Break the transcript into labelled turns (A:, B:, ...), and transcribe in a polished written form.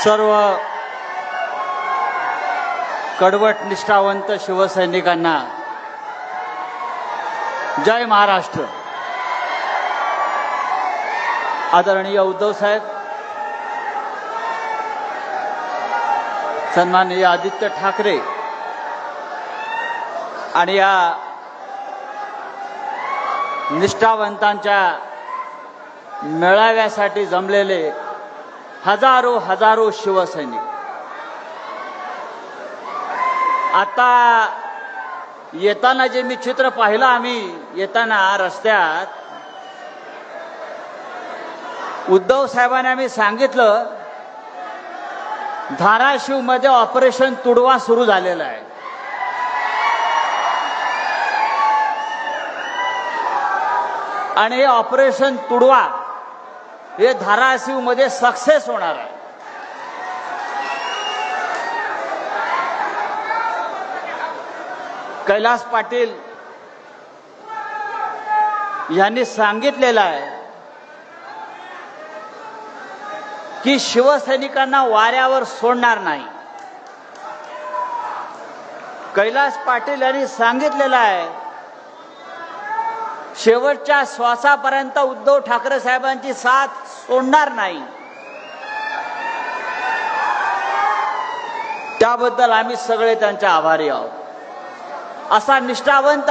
A: सर्व कडवट निष्ठावंत शिवसैनिकांना जय महाराष्ट्र। आदरणीय उद्धव साहेब, सन्माननीय आदित्य ठाकरे आणि या निष्ठावंतांच्या मेळाव्यासाठी जमलेले हजारो शिवसैनिक, आता येताना जे मी चित्र पाहिलं, आम्ही येताना रस्त्यात उद्धव साहेबांनी आम्ही सांगितलं धाराशिव मध्ये ऑपरेशन तुडवा सुरू झालेलं आहे। आणि हे ऑपरेशन तुडवा हे धाराशिव मध्ये सक्सेस होणार आहे। कैलास पाटील यांनी सांगितलेलं आहे की शिवसैनिकांना वाऱ्यावर सोडणार नाही। कैलास पाटील यांनी सांगितलेलं आहे शेवटच्या श्वासापर्यंत उद्धव ठाकरे साहेबांची साथ सोडणार नाही। त्याबद्दल आम्ही सगळे त्यांचे आभारी आहोत। असा निष्ठावंत